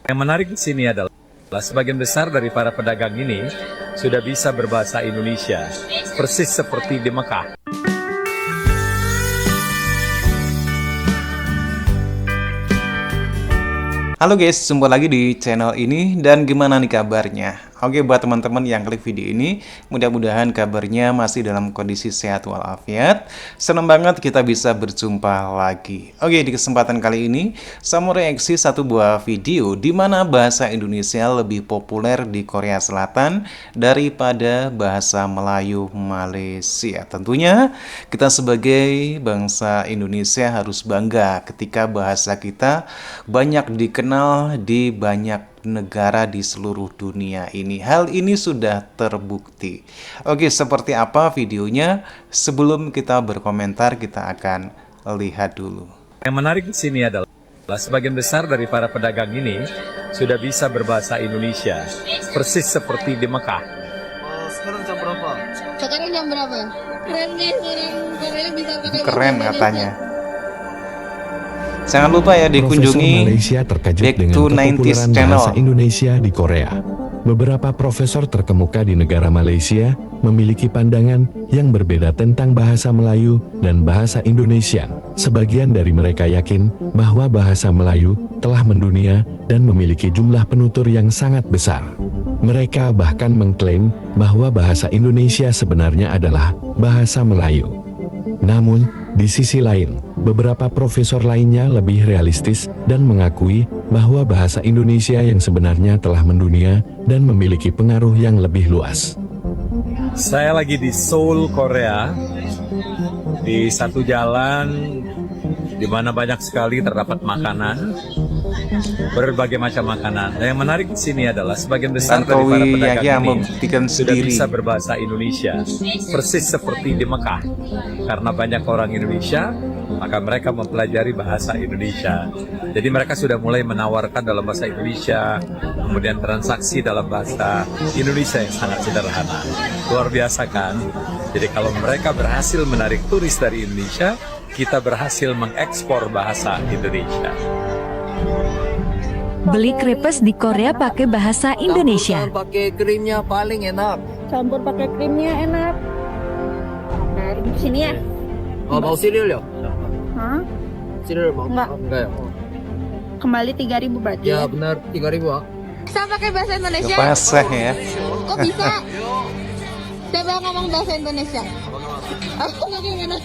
Yang menarik di sini adalah sebagian besar dari para pedagang ini sudah bisa berbahasa Indonesia, persis seperti di Mekah. Halo guys, jumpa lagi di channel ini dan gimana nih kabarnya? Oke, buat teman-teman yang klik video ini, mudah-mudahan kabarnya masih dalam kondisi sehat walafiat. Senang banget kita bisa berjumpa lagi. Oke, di kesempatan kali ini, saya mau reaksi satu buah video di mana bahasa Indonesia lebih populer di Korea Selatan daripada bahasa Melayu Malaysia. Tentunya, kita sebagai bangsa Indonesia harus bangga ketika bahasa kita banyak dikenal di banyak negara di seluruh dunia ini. Hal ini sudah terbukti. Oke, seperti apa videonya? Sebelum kita berkomentar, kita akan lihat dulu. Yang menarik di sini adalah sebagian besar dari para pedagang ini sudah bisa berbahasa Indonesia, persis seperti di Mekah. Sekarang jam berapa? Sekarang jam berapa? Keren nih, orang Korea bisa pakai bahasa Keren Indonesia. katanya. Jangan lupa ya Profesor dikunjungi Malaysia terkejut Back dengan to kepopuleran 90s bahasa channel. Indonesia di Korea. Beberapa profesor terkemuka di negara Malaysia memiliki pandangan yang berbeda tentang bahasa Melayu dan bahasa Indonesia. Sebagian dari mereka yakin bahwa bahasa Melayu telah mendunia dan memiliki jumlah penutur yang sangat besar. Mereka bahkan mengklaim bahwa bahasa Indonesia sebenarnya adalah bahasa Melayu. Namun, di sisi lain, beberapa profesor lainnya lebih realistis dan mengakui bahwa bahasa Indonesia yang sebenarnya telah mendunia dan memiliki pengaruh yang lebih luas. Saya lagi di Seoul, Korea, di satu jalan di mana banyak sekali terdapat makanan, berbagai macam makanan. Dan yang menarik di sini adalah sebagian besar dari para Tantowi pedagang Yahya ini membuktikan sudah sendiri. bisa berbahasa Indonesia, persis seperti di Mekah. Karena banyak orang Indonesia, maka mereka mempelajari bahasa Indonesia. Jadi mereka sudah mulai menawarkan dalam bahasa Indonesia, kemudian transaksi dalam bahasa Indonesia yang sangat sederhana. Luar biasa kan? Jadi kalau mereka berhasil menarik turis dari Indonesia, kita berhasil mengekspor bahasa Indonesia. Beli krepes di Korea pakai bahasa Indonesia. Campur pakai krimnya paling enak. Campur pakai krimnya enak. Nah, di sini ya. Oh, mau cereal ya? Hah? Cereal mau? Enggak. Enggak ya? Kembali 3.000 berarti Ya ya. benar, 3.000 ah. Bisa pakai bahasa Indonesia? Basah ya. Kok bisa? Coba ngomong bahasa Indonesia. Aku bagaimana?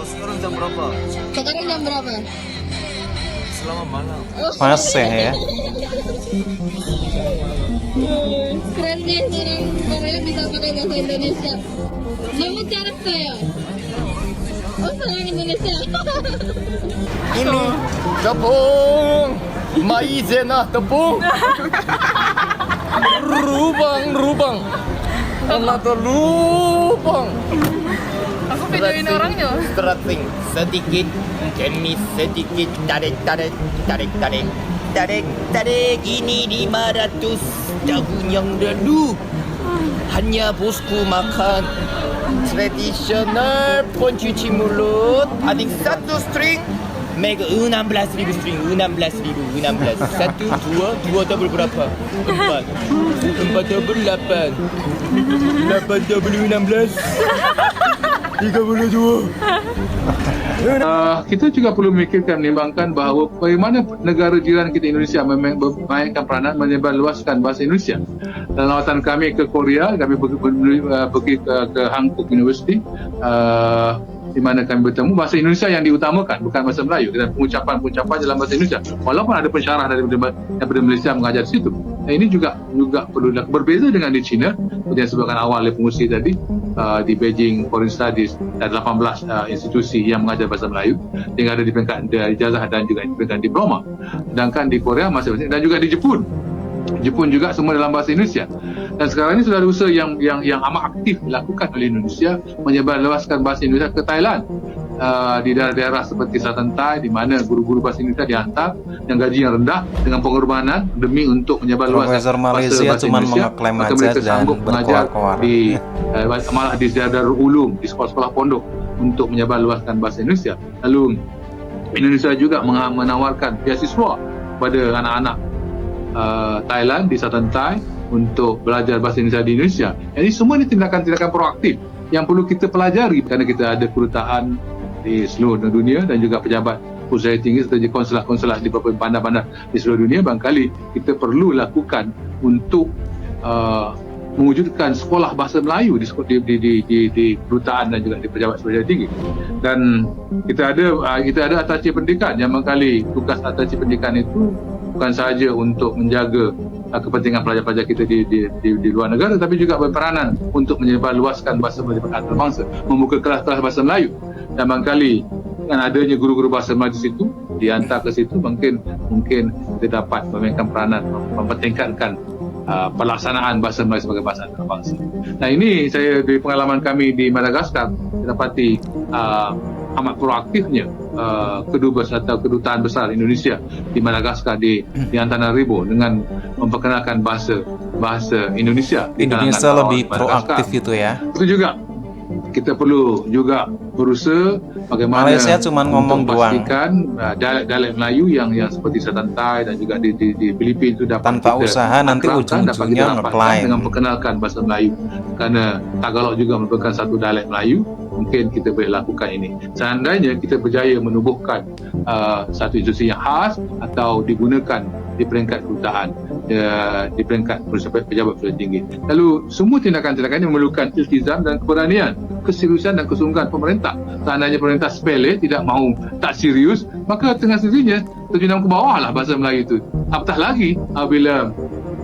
Sekarang jam berapa? Sekarang jam berapa? Selamat malam. Basah ya. Keren nih, orang Korea bisa pakai bahasa Indonesia. Kamu cara saya? Oh, orang Indonesia. Ini tepung maizena tepung. Rubang. Enak tuh lubang. Aku videoin orangnya. Stretching sedikit, jenis sedikit, tarik. Ini 500 tahun yang lalu. Hanya bosku makan tradisional pencuci mulut. Ada satu string. Mega 16.000 string, 16.000. Satu, dua double berapa? 4 double 8 double 16 32. Kita juga perlu memikirkan, menimbangkan bahawa bagaimana negara jiran kita Indonesia memainkan peranan menyebarluaskan bahasa Indonesia. Dalam lawatan kami ke Korea, kami pergi ke Hankook University, di mana kami bertemu, bahasa Indonesia yang diutamakan, bukan bahasa Melayu, dan pengucapan dalam bahasa Indonesia. Walaupun ada pensyarah daripada Malaysia mengajar di situ. Nah, ini juga perlu berbeza dengan di China, seperti yang sebutkan awal oleh pengurusi tadi, di Beijing Foreign Studies ada 18 institusi yang mengajar bahasa Melayu, yang ada di peringkat ijazah dan juga di peringkat diploma. Sedangkan di Korea masing-masing, dan juga di Jepun juga semua dalam bahasa Indonesia. Dan sekarang ini sudah ada usaha yang amat aktif dilakukan oleh Indonesia menyebarluaskan bahasa Indonesia ke Thailand, di daerah-daerah seperti Selatan Thai, di mana guru-guru bahasa Indonesia dihantar yang gaji yang rendah dengan pengorbanan demi untuk menyebarluaskan Profesor Malaysia cuma mengeklaim maka aja mereka dan sanggup mengajar berkoar-koar. di malah di Darul Ulum, di sekolah-sekolah pondok untuk menyebarluaskan bahasa Indonesia. Lalu Indonesia juga menawarkan beasiswa pada anak-anak Thailand di Selatan Thai untuk belajar bahasa Indonesia di Indonesia. Jadi semua ini tindakan-tindakan proaktif yang perlu kita pelajari kerana kita ada kedutaan di seluruh dunia dan juga pejabat pusat tinggi serta konsulat-konsulat di beberapa bandar-bandar di seluruh dunia. Barangkali kita perlu lakukan untuk mewujudkan sekolah bahasa Melayu di kedutaan dan juga di pejabat pusat tinggi. Dan kita ada atasci pendidikan yang barangkali tugas atasci pendidikan itu bukan sahaja untuk menjaga kepentingan pelajar-pelajar kita di luar negara, tapi juga berperanan untuk menyebarluaskan bahasa Melayu antarabangsa, membuka kelas-kelas bahasa Melayu. Dan barangkali dengan adanya guru-guru bahasa Melayu di situ, dihantar ke situ, mungkin kita dapat memainkan peranan mempertingkatkan pelaksanaan bahasa Melayu sebagai bahasa antarabangsa. Nah, ini saya dari pengalaman kami di Madagaskar dapati amat proaktifnya kedubes atau kedutaan besar Indonesia di Madagaskar di Antananarivo dengan memperkenalkan bahasa Indonesia. Indonesia lebih proaktif itu ya. Itu juga kita perlu juga berusaha bagaimana Malaysia cuma ngomong doang. memastikan dialek Melayu yang seperti Selatan Thai dan juga di Filipina itu dapat Tanpa kita usaha nanti akrabkan, dapat ujung-ujungnya kita dapatkan ngeklaim. dengan perkenalkan bahasa Melayu. Kerana Tagalog juga merupakan satu dialek Melayu, mungkin kita boleh lakukan ini. Seandainya kita berjaya menubuhkan satu institusi yang khas atau digunakan di peringkat kedutaan, di peringkat pejabat tinggi. Lalu semua tindakan-tindakan ini memerlukan iltizam dan keberanian, keseriusan dan kesungguhan pemerintah. Seandainya pemerintah sepele, tidak mahu, tak serius, maka tengah sendirinya terjunam ke bawah lah bahasa Melayu itu. Apatah lagi apabila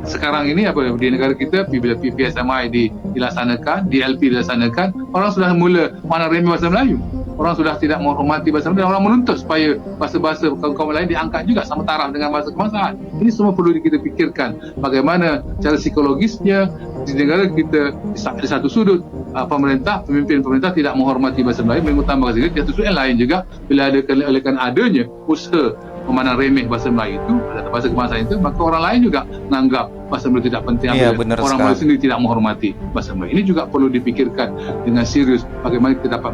sekarang ini di negara kita bila PPSMI dilaksanakan, DLP dilaksanakan, orang sudah mula mana remeh bahasa Melayu. Orang sudah tidak menghormati bahasa Melayu dan orang menuntut supaya bahasa-bahasa kaum lain diangkat juga sama taraf dengan bahasa kebangsaan. Ini semua perlu kita fikirkan bagaimana cara psikologisnya di negara kita di satu sudut pemimpin pemerintah tidak menghormati bahasa Melayu, mengutamakan bahasa. Di satu sudut yang lain juga bila adanya usaha memandang remeh bahasa Melayu itu atau bahasa kebangsaan itu, maka orang lain juga menganggap bahasa Melayu tidak penting. Iya, benar orang Melayu sendiri tidak menghormati bahasa Melayu. Ini juga perlu dipikirkan dengan serius bagaimana kita dapat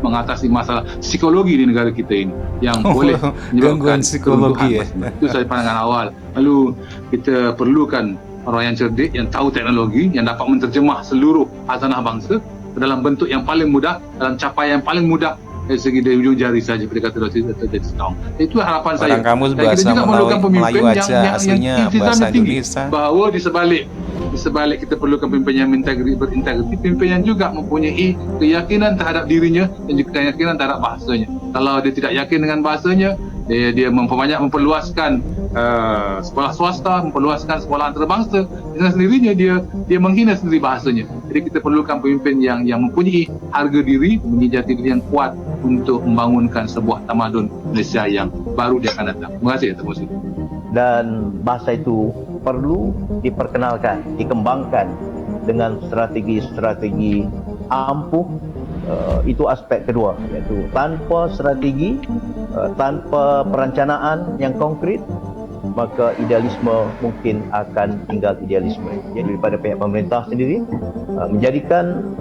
mengatasi masalah psikologi di negara kita ini yang boleh menyebabkan gangguan psikologi ya. Itu saya pandangan awal. Lalu kita perlukan orang yang cerdik, yang tahu teknologi, yang dapat menterjemah seluruh hazanah bangsa dalam bentuk yang paling mudah, dalam capaian yang paling mudah dari segi dari ujung jari saja pendekatan jadi setahun. Itu harapan saya. Orang kamu Dan kita bahasa juga memerlukan pemimpin Melayu aja, aslinya iltizam bahasa tinggi. Indonesia. Bahawa di sebalik kita perlukan pemimpin yang berintegriti, pemimpin yang juga mempunyai keyakinan terhadap dirinya dan juga keyakinan terhadap bahasanya. Kalau dia tidak yakin dengan bahasanya, dia memperluaskan sekolah swasta, memperluaskan sekolah antarabangsa, dengan sendirinya dia menghina sendiri bahasanya. Jadi kita perlukan pemimpin yang mempunyai harga diri, mempunyai jati diri yang kuat untuk membangunkan sebuah tamadun Malaysia yang baru di akan datang. Terima kasih, Tuan Muslim. Dan bahasa itu perlu diperkenalkan, dikembangkan dengan strategi-strategi ampuh. Itu aspek kedua, iaitu tanpa strategi, tanpa perencanaan yang konkret, maka idealisme mungkin akan tinggal idealisme. Jadi daripada pihak pemerintah sendiri menjadikan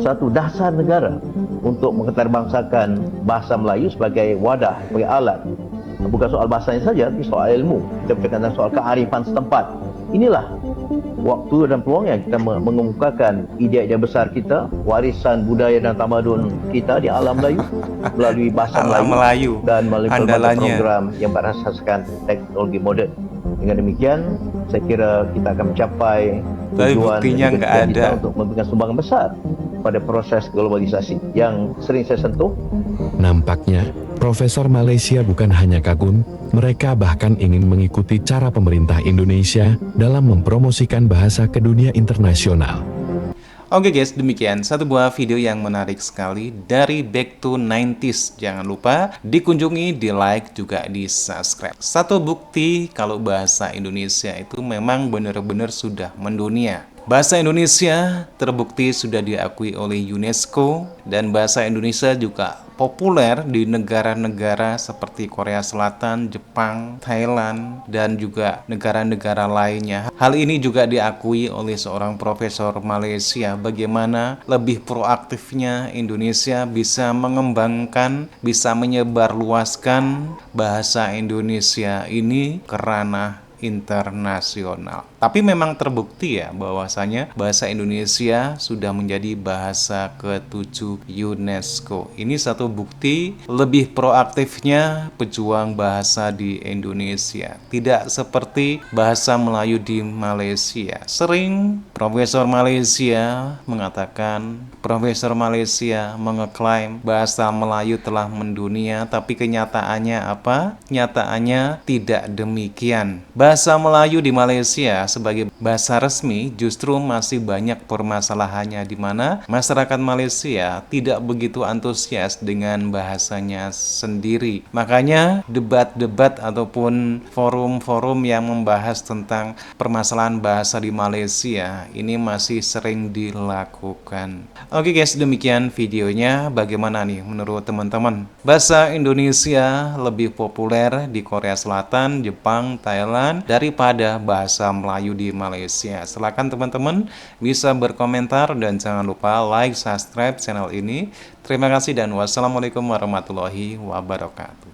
satu dasar negara untuk mengeterbangsakan bahasa Melayu sebagai wadah, sebagai alat. Bukan soal bahasanya saja, tapi soal ilmu. Kita bercakap tentang soal kearifan setempat. Inilah waktu dan peluang yang kita mengemukakan ide-ide besar kita, warisan budaya dan tamadun kita di alam Melayu melalui bahasa Melayu dan melalui pelbagai program yang berasaskan teknologi moden. Dengan demikian, saya kira kita akan mencapai tujuan kita untuk memberikan sumbangan besar pada proses globalisasi yang sering saya sentuh. Nampaknya, Profesor Malaysia bukan hanya kagum, mereka bahkan ingin mengikuti cara pemerintah Indonesia dalam mempromosikan bahasa ke dunia internasional. Oke guys, demikian satu buah video yang menarik sekali dari Back to 90s. Jangan lupa dikunjungi, di like, juga di subscribe. Satu bukti kalau bahasa Indonesia itu memang benar-benar sudah mendunia. Bahasa Indonesia terbukti sudah diakui oleh UNESCO dan bahasa Indonesia juga populer di negara-negara seperti Korea Selatan, Jepang, Thailand, dan juga negara-negara lainnya. Hal ini juga diakui oleh seorang profesor Malaysia bagaimana lebih proaktifnya Indonesia bisa mengembangkan, bisa menyebarluaskan bahasa Indonesia ini ke ranah internasional. Tapi memang terbukti ya bahwasanya bahasa Indonesia sudah menjadi bahasa ke-7 UNESCO. Ini satu bukti lebih proaktifnya pejuang bahasa di Indonesia. Tidak seperti bahasa Melayu di Malaysia. Sering Profesor Malaysia mengatakan, Profesor Malaysia mengeklaim bahasa Melayu telah mendunia, tapi kenyataannya apa? Nyataannya tidak demikian. Bahasa Melayu di Malaysia sebagai bahasa resmi justru masih banyak permasalahannya, di mana masyarakat Malaysia tidak begitu antusias dengan bahasanya sendiri. Makanya debat-debat ataupun forum-forum yang membahas tentang permasalahan bahasa di Malaysia ini masih sering dilakukan. Oke guys, demikian videonya. Bagaimana nih menurut teman-teman? Bahasa Indonesia lebih populer di Korea Selatan, Jepang, Thailand daripada bahasa Melayu di Malaysia. Silakan teman-teman bisa berkomentar dan jangan lupa like, subscribe channel ini. Terima kasih dan wassalamualaikum warahmatullahi wabarakatuh.